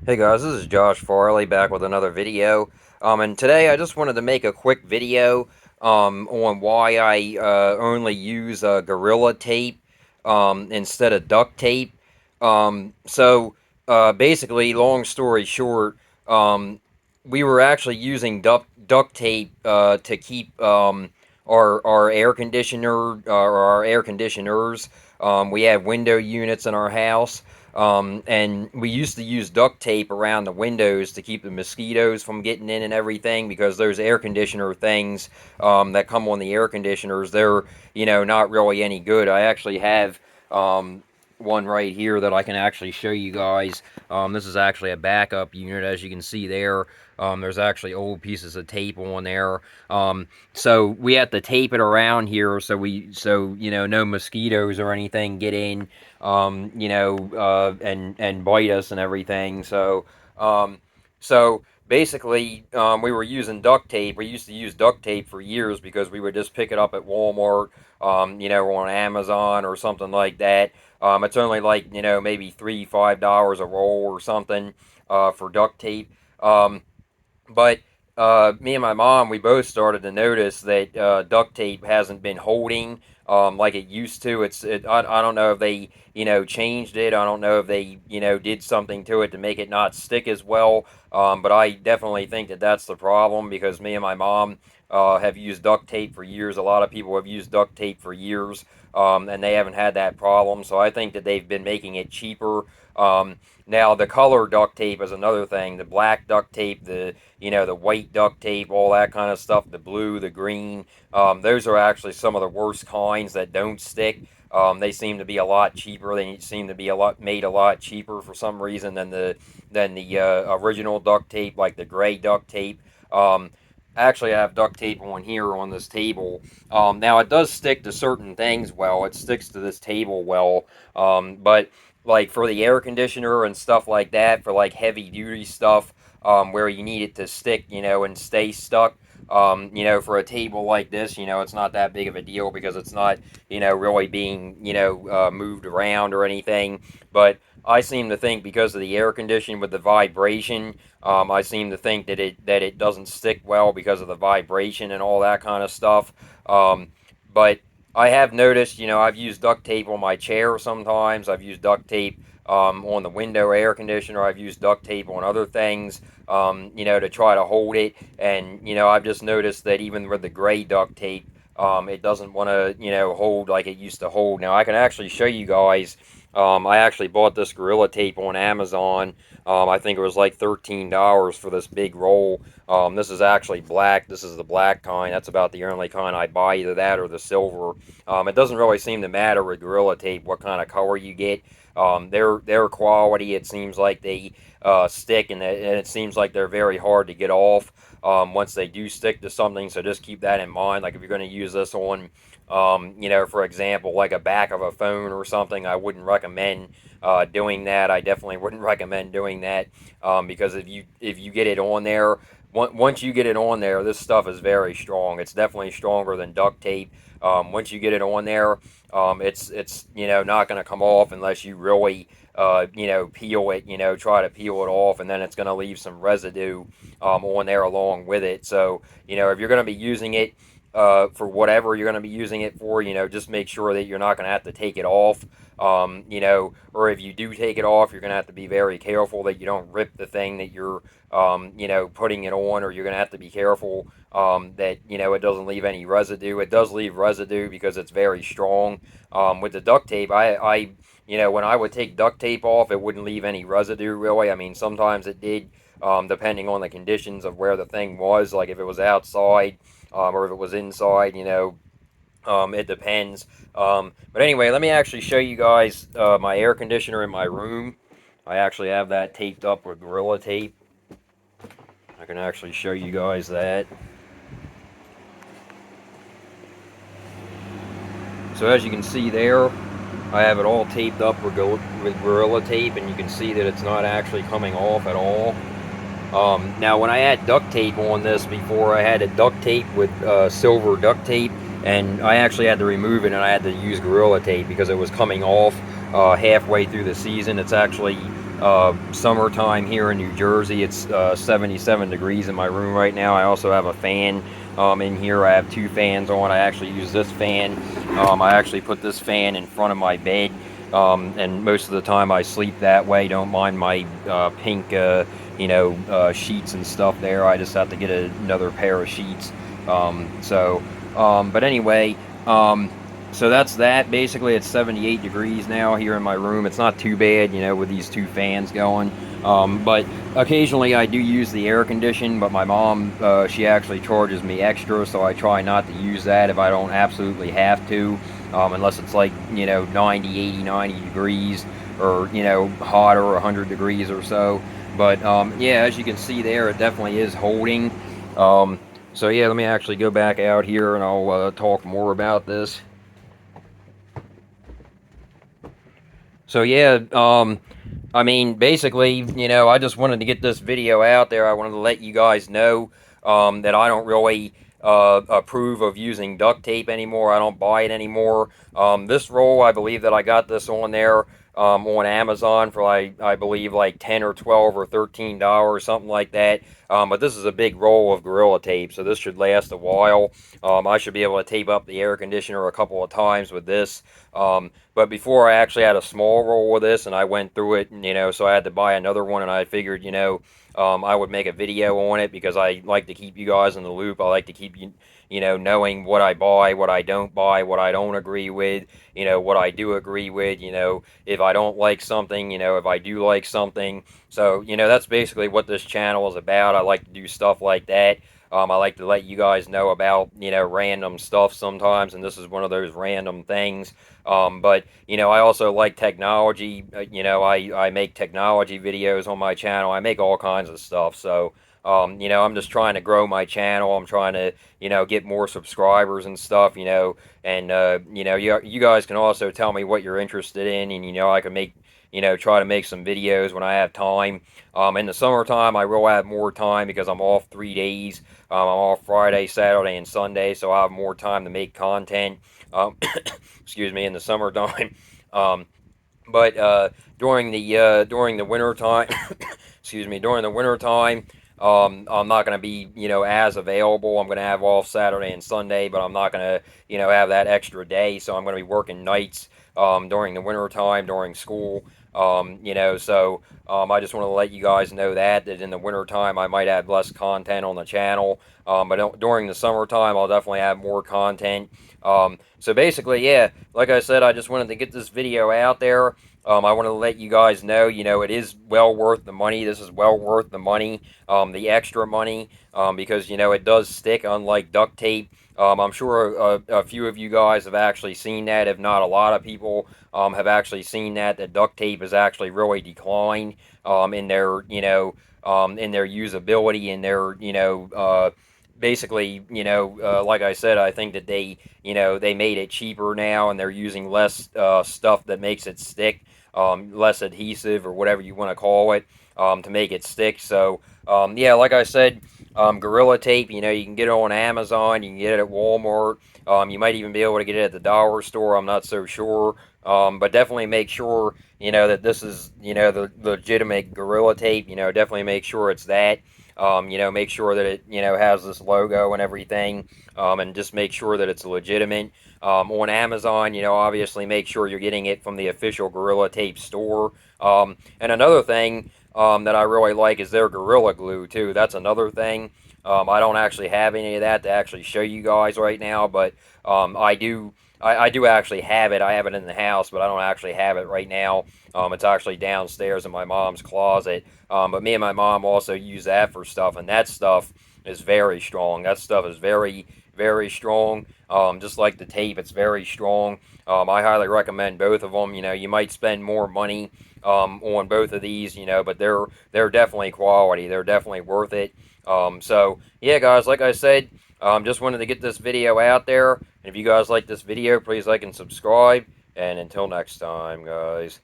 Hey guys, this is Josh Farley back with another video. And today I just wanted to make a quick video on why I only use Gorilla Tape instead of duct tape. Basically, long story short, um, we were actually using duct tape to keep our air conditioner or our air conditioners. We have window units in our house. And we used to use duct tape around the windows to keep the mosquitoes from getting in and everything because those air conditioner things that come on the air conditioners, they're, not really any good. I actually have um, one right here that I can actually show you guys. This is actually a backup unit, as you can see there. There's actually old pieces of tape on there. So we have to tape it around here so no mosquitoes or anything get in, and bite us and everything. So basically, we were using duct tape. We used to use duct tape for years because we would just pick it up at Walmart, or on Amazon or something like that. It's only like, maybe $3, $5 a roll or something for duct tape. But me and my mom, we both started to notice that duct tape hasn't been holding like it used to. I don't know if they, changed it. I don't know if they, did something to it to make it not stick as well. But I definitely think that that's the problem because me and my mom have used duct tape for years. A lot of people have used duct tape for years, and they haven't had that problem. So I think that they've been making it cheaper. Now the color duct tape is another thing. The black duct tape, the white duct tape, all that kind of stuff, the blue, the green. Those are actually some of the worst kinds that don't stick. They seem to be a lot cheaper. They seem to be made a lot cheaper for some reason than the original duct tape, like the gray duct tape. Actually, I have duct tape on here on this table. Now it does stick to certain things well. It sticks to this table well, but like for the air conditioner and stuff like that, for like heavy duty stuff, where you need it to stick, and stay stuck. For a table like this, it's not that big of a deal because it's not, really being, moved around or anything. But I seem to think because of the air conditioning with the vibration, I seem to think that it doesn't stick well because of the vibration and all that kind of stuff. But I have noticed, I've used duct tape on my chair sometimes. I've used duct tape on the window air conditioner. I've used duct tape on other things, to try to hold it. And, I've just noticed that even with the gray duct tape, it doesn't want to, hold like it used to hold. Now, I can actually show you guys. I actually bought this Gorilla Tape on Amazon. I think it was like $13 for this big roll. This is actually black. This is the black kind. That's about the only kind I buy, either that or the silver. It doesn't really seem to matter with Gorilla Tape what kind of color you get. Their quality, it seems like they stick, and it seems like they're very hard to get off once they do stick to something. So just keep that in mind. Like if you're going to use this on, for example, like a back of a phone or something, I wouldn't recommend doing that. I definitely wouldn't recommend doing that because if you get it on there, once you get it on there, this stuff is very strong. It's definitely stronger than duct tape. Once you get it on there, it's not going to come off unless you really peel it, try to peel it off, and then it's going to leave some residue on there along with it. So if you're going to be using it for whatever you're going to be using it for, just make sure that you're not going to have to take it off. Or if you do take it off, you're going to have to be very careful that you don't rip the thing that you're, putting it on, or you're going to have to be careful that, it doesn't leave any residue. It does leave residue because it's very strong. With the duct tape, when I would take duct tape off, it wouldn't leave any residue really. I mean, sometimes it did, depending on the conditions of where the thing was, like if it was outside, or if it was inside, it depends. But anyway, let me actually show you guys my air conditioner in my room. I actually have that taped up with Gorilla Tape. I can actually show you guys that. So as you can see there, I have it all taped up with Gorilla Tape, and you can see that it's not actually coming off at all. Now, when I had duct tape on this before, I had a duct tape with silver duct tape, and I actually had to remove it, and I had to use Gorilla Tape because it was coming off halfway through the season. It's actually summertime here in New Jersey. It's 77 degrees in my room right now. I also have a fan in here. I have two fans on. I actually use this fan. I actually put this fan in front of my bed, and most of the time I sleep that way. Don't mind my pink, sheets and stuff there. I just have to get another pair of sheets. But anyway, um, so that's that. Basically, it's 78 degrees now here in my room. It's not too bad, with these two fans going. But occasionally I do use the air condition, but my mom, she actually charges me extra, so I try not to use that if I don't absolutely have to, unless it's like, 90, 80, 90 degrees or, hotter, 100 degrees or so. But yeah, as you can see there, it definitely is holding. Um, so yeah, let me actually go back out here and I'll talk more about this. So yeah, I mean, basically, I just wanted to get this video out there. I wanted to let you guys know that I don't really approve of using duct tape anymore. I don't buy it anymore. This roll, I believe that I got this on there on Amazon for I believe like 10 or 12 or $13, something like that. But this is a big roll of Gorilla Tape, so this should last a while. I should be able to tape up the air conditioner a couple of times with this. But before I actually had a small roll of this, and I went through it, and, so I had to buy another one, and I figured, I would make a video on it because I like to keep you guys in the loop. I like to keep you, knowing what I buy, what I don't buy, what I don't agree with, what I do agree with, if I don't like something, if I do like something. So, that's basically what this channel is about. I like to do stuff like that. I like to let you guys know about, random stuff sometimes, and this is one of those random things. But, I also like technology. I make technology videos on my channel. I make all kinds of stuff. So, I'm just trying to grow my channel. I'm trying to, get more subscribers and stuff, and, you guys can also tell me what you're interested in, and, I can make, try to make some videos when I have time. In the summertime, I will have more time because I'm off 3 days. I'm off Friday, Saturday, and Sunday, so I have more time to make content. Excuse me, in the summertime. Um, but during the winter time, excuse me, during the winter time, I'm not going to be as available. I'm going to have off Saturday and Sunday, but I'm not going to have that extra day. So I'm going to be working nights during the winter time during school. I just want to let you guys know that in the winter time I might have less content on the channel. But during the summertime I'll definitely have more content. So basically, yeah, like I said, I just wanted to get this video out there. I want to let you guys know, it is well worth the money. This is well worth the money, the extra money, because, it does stick, unlike duct tape. I'm sure a few of you guys have actually seen that. If not, a lot of people have actually seen that duct tape has actually really declined in their, in their usability, in their, basically, like I said, I think that they made it cheaper now, and they're using less stuff that makes it stick, less adhesive or whatever you want to call it, to make it stick. So, yeah, like I said, Gorilla Tape, you can get it on Amazon, you can get it at Walmart, you might even be able to get it at the dollar store, I'm not so sure, but definitely make sure, that this is, the legitimate Gorilla Tape, definitely make sure it's that. Make sure that it, has this logo and everything, and just make sure that it's legitimate. On Amazon, obviously make sure you're getting it from the official Gorilla Tape store. And another thing that I really like is their Gorilla Glue, too. That's another thing. I don't actually have any of that to actually show you guys right now, but I do actually have it. I have it in the house, but I don't actually have it right now. It's actually downstairs in my mom's closet. But me and my mom also use that for stuff, and that stuff is very strong. That stuff is very, very strong. Just like the tape, it's very strong. I highly recommend both of them. You might spend more money on both of these, but they're definitely quality. They're definitely worth it. So yeah, guys, like I said, just wanted to get this video out there. And if you guys like this video, please like and subscribe. And until next time, guys.